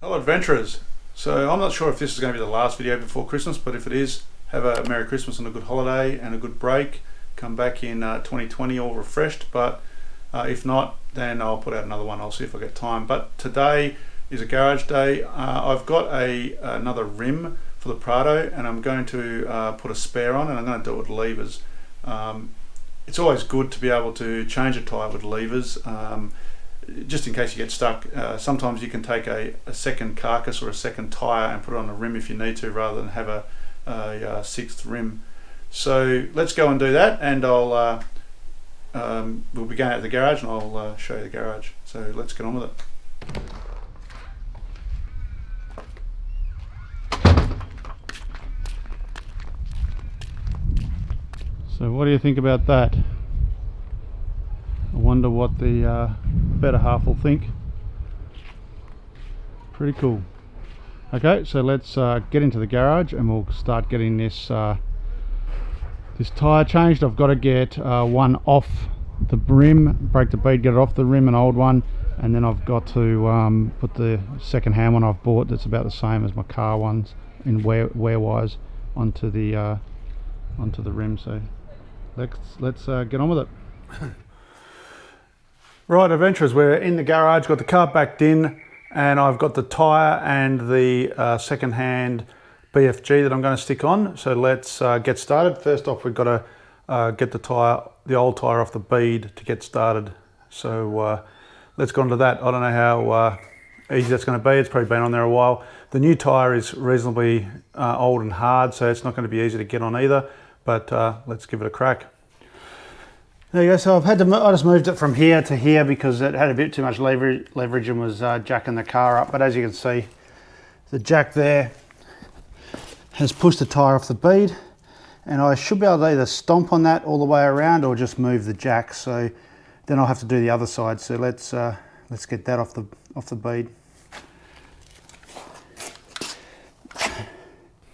Hello adventurers. So I'm not sure if this is going to be the last video before Christmas, but if it is, have a Merry Christmas and a good holiday and a good break. Come back in 2020 all refreshed, but if not, then I'll put out another one. I'll see if I get time. But today is a garage day. I've got another rim for the Prado, and I'm going to put a spare on, and I'm going to do it with levers. It's always good to be able to change a tyre with levers, just in case you get stuck. Sometimes you can take a second carcass or a second tyre and put it on a rim if you need to, rather than have a sixth rim. So let's go and do that, and we'll be going out to the garage, and I'll show you the garage. So let's get on with it. So what do you think about that? I wonder what the better half will think. Pretty cool. Okay, so let's get into the garage and we'll start getting this this tyre changed. I've got to get one off the rim, break the bead, get it off the rim, an old one, and then I've got to put the second hand one I've bought that's about the same as my car ones in wear wise onto the rim. So let's get on with it. Right, adventurers, we're in the garage, got the car backed in, and I've got the tyre and the second-hand BFG that I'm going to stick on. So let's get started. First off, we've got to get the old tyre off the bead to get started. So let's go on to that. I don't know how easy that's going to be. It's probably been on there a while. The new tyre is reasonably old and hard, so it's not going to be easy to get on either, but let's give it a crack. There you go. So I just moved it from here to here because it had a bit too much leverage and was jacking the car up. But as you can see, the jack there has pushed the tyre off the bead, and I should be able to either stomp on that all the way around or just move the jack. So then I'll have to do the other side. So let's get that off the bead.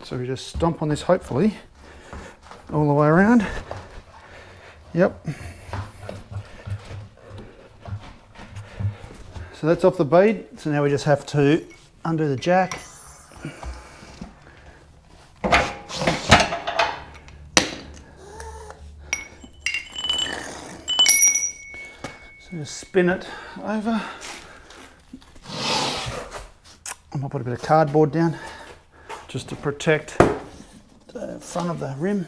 So we just stomp on this, hopefully all the way around. Yep. So that's off the bead. So now we just have to undo the jack. So just spin it over. I might put a bit of cardboard down just to protect the front of the rim.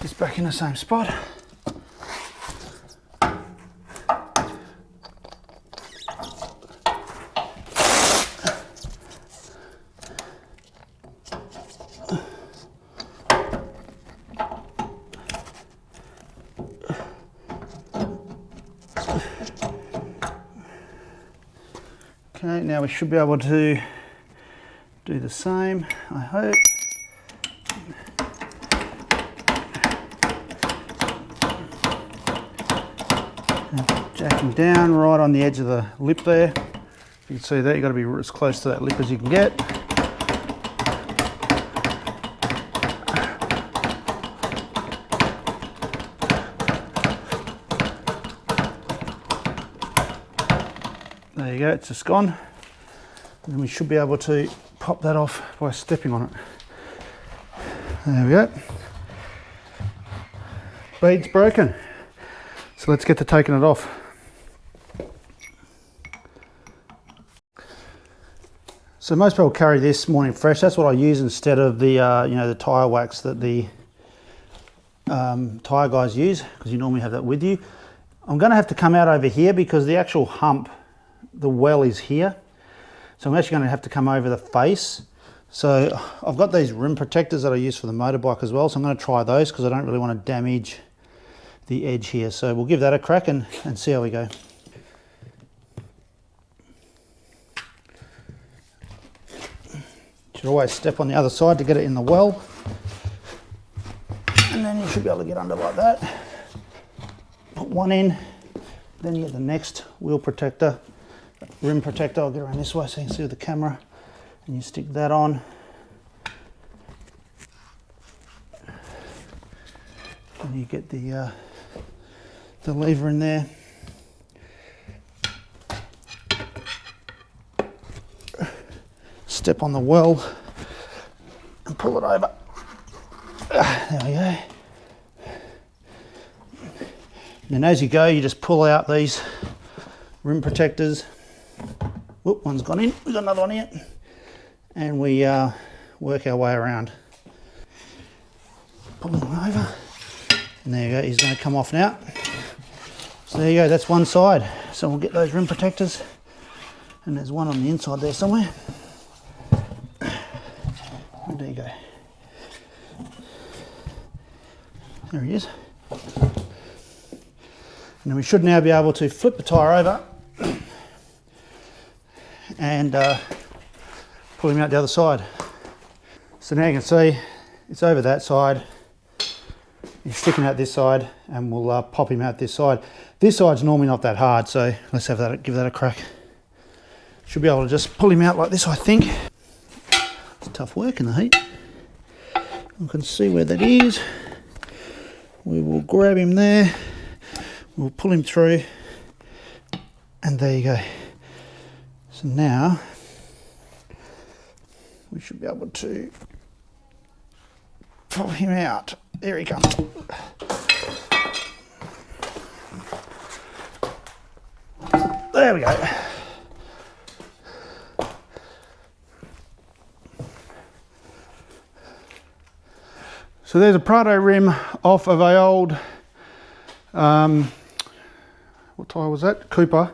Just back in the same spot. Okay, now we should be able to do the same, I hope. Jacking down right on the edge of the lip there. You can see that you've got to be as close to that lip as you can get. There you go, it's just gone. And then we should be able to pop that off by stepping on it. There we go. Bead's broken. So let's get to taking it off. So most people carry this Morning Fresh. That's what I use instead of the the tyre wax that the tyre guys use, because you normally have that with you. I'm going to have to come out over here because the actual hump, the well is here. So I'm actually going to have to come over the face. So I've got these rim protectors that I use for the motorbike as well. So I'm going to try those because I don't really want to damage the edge here. So we'll give that a crack and see how we go. Should always step on the other side to get it in the well, and then you should be able to get under like that. Put one in, then you get the next wheel protector, rim protector. I'll get around this way so you can see with the camera, and you stick that on. And you get the lever in there. Step on the well and pull it over. There we go. And then as you go, you just pull out these rim protectors. Whoop, one's gone in. We've got another one here. And we work our way around. Pulling them over. And there you go, he's going to come off now. So there you go, that's one side. So we'll get those rim protectors. And there's one on the inside there somewhere. Where do you go? There he is. And we should now be able to flip the tyre over and pull him out the other side. So now you can see it's over that side. He's sticking out this side, and we'll pop him out this side. This side's normally not that hard, so let's give that a crack. Should be able to just pull him out like this, I think. It's tough work in the heat. You can see where that is. We will grab him there. We'll pull him through, and there you go. So now we should be able to pull him out. There he comes. There we go. So there's a Prado rim off of a old, what tyre was that? Cooper.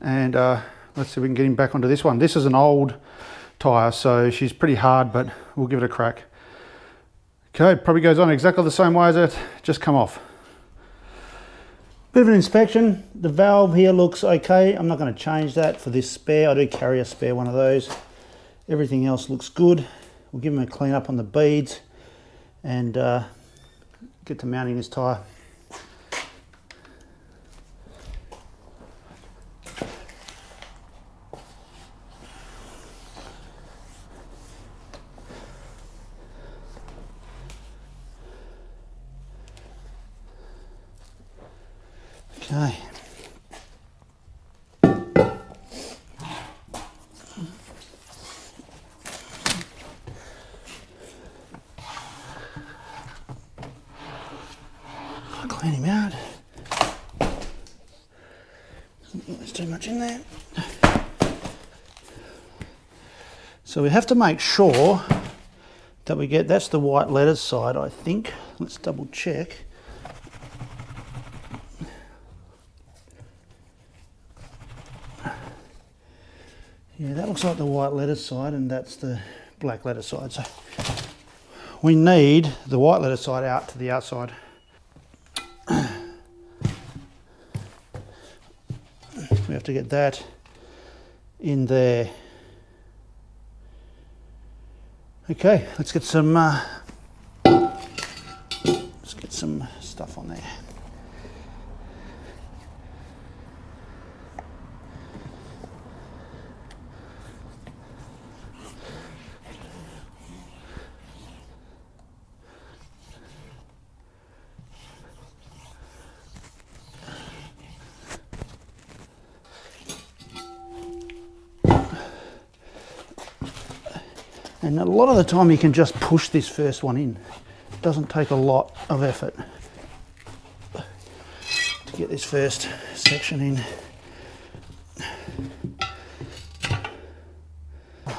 And let's see if we can get him back onto this one. This is an old tyre, so she's pretty hard, but we'll give it a crack. Okay, probably goes on exactly the same way as it just come off. Bit of an inspection. The valve here looks okay. I'm not going to change that for this spare. I do carry a spare one of those. Everything else looks good. We'll give him a clean up on the beads and get to mounting this tyre. Okay. Clean him out. There's too much in there. So we have to make sure that we get, that's the white letters side, I think. Let's double check. Yeah, that looks like the white letters side, and that's the black letter side. So we need the white letter side out to the outside. We have to get that in there. Okay, let's get some stuff on there. And a lot of the time you can just push this first one in. It doesn't take a lot of effort to get this first section in. I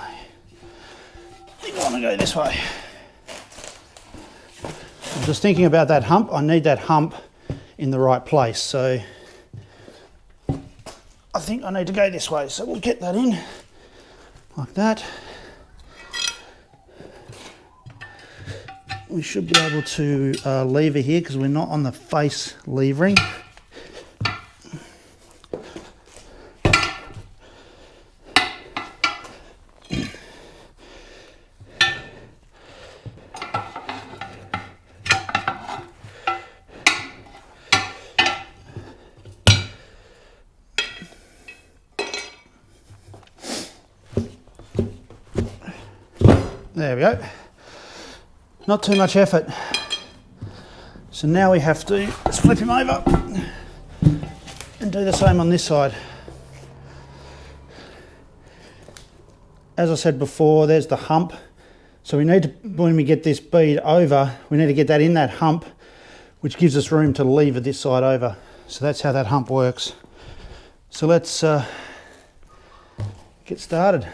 think I want to go this way. I'm just thinking about that hump. I need that hump in the right place. So I think I need to go this way. So we'll get that in like that. We should be able to lever here because we're not on the face levering. There we go. Not too much effort. So now we have to, let's flip him over and do the same on this side. As I said before, there's the hump. So we need to, when we get this bead over, we need to get that in that hump, which gives us room to lever this side over. So that's how that hump works. So let's get started.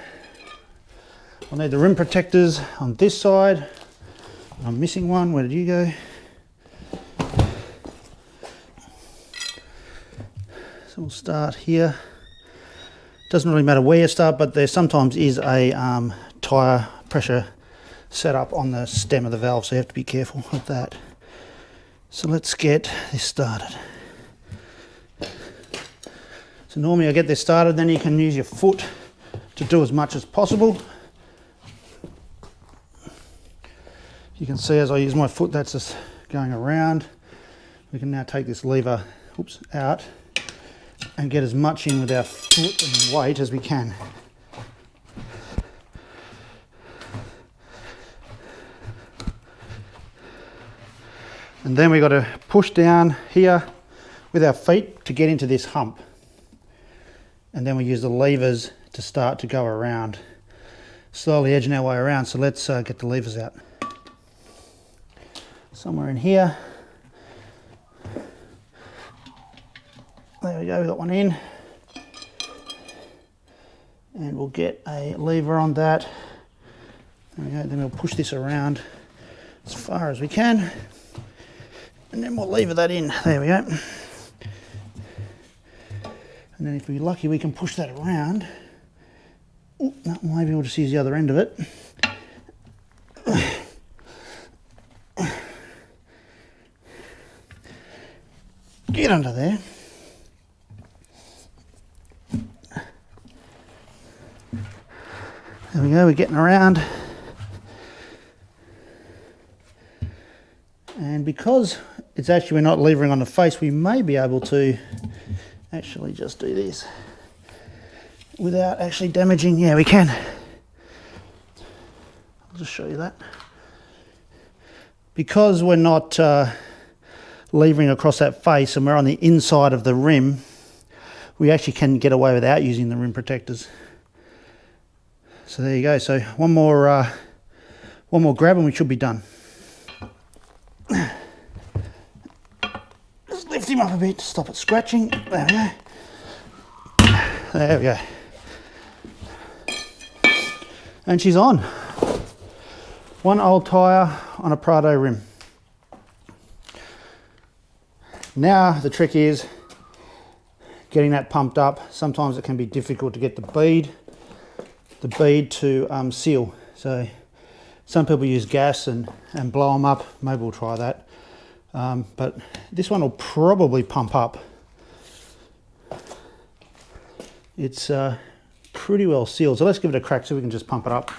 I'll need the rim protectors on this side. I'm missing one. Where did you go? So we'll start here. Doesn't really matter where you start, but there sometimes is a tyre pressure setup on the stem of the valve, so you have to be careful of that. So let's get this started. So normally I get this started, then you can use your foot to do as much as possible. You can see as I use my foot, that's just going around. We can now take this lever, out and get as much in with our foot and weight as we can. And then we've got to push down here with our feet to get into this hump. And then we use the levers to start to go around, slowly edging our way around. So let's get the levers out. Somewhere in here. There we go, we got one in. And we'll get a lever on that. There we go, then we'll push this around as far as we can. And then we'll lever that in. There we go. And then if we're lucky, we can push that around. Ooh, no, maybe we'll just use the other end of it. Get under there. There we go, we're getting around. And because it's actually, we're not levering on the face, we may be able to actually just do this without actually damaging. Yeah, we can. I'll just show you that. Because we're not levering across that face and we're on the inside of the rim, we actually can get away without using the rim protectors. So there you go. So one more grab and we should be done. Just lift him up a bit to stop it scratching. There we go. There we go. And she's on. One old tyre on a Prado rim. Now the trick is getting that pumped up. Sometimes it can be difficult to get the bead to seal. So some people use gas and blow them up. Maybe we'll try that. But this one will probably pump up. It's pretty well sealed. So let's give it a crack so we can just pump it up.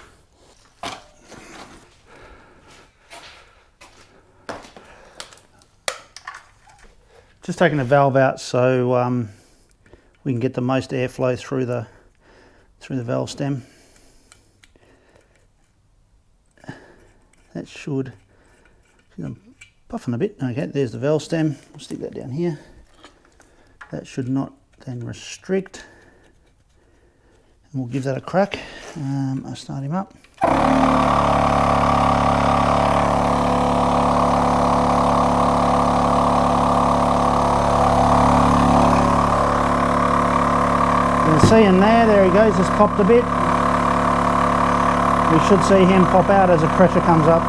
Just taking the valve out so we can get the most airflow through the valve stem. That should, I'm puffing a bit. Okay, there's the valve stem. We'll stick that down here. That should not then restrict. And we'll give that a crack. I'll start him up. You can see in there he goes, just popped a bit. We should see him pop out as the pressure comes up.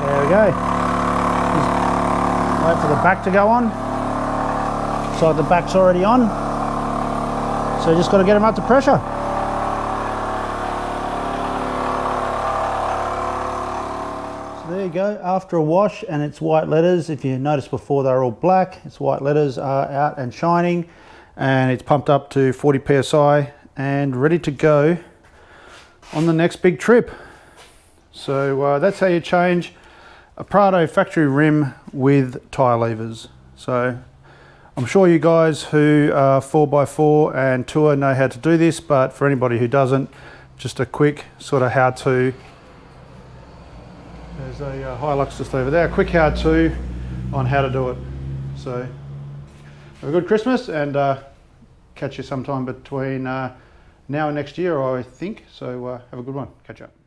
There we go. Just wait for the back to go on. So the back's already on. So you just got to get him up to pressure. There you go, after a wash, and it's white letters. If you noticed before they were all black, it's white letters are out and shining, and it's pumped up to 40 psi and ready to go on the next big trip. So that's how you change a Prado factory rim with tyre levers. So I'm sure you guys who are 4x4 and tour know how to do this, but for anybody who doesn't, just a quick sort of how-to. There's a Hilux just over there, a quick how-to on how to do it. So have a good Christmas, and catch you sometime between now and next year, I think. So have a good one. Catch up.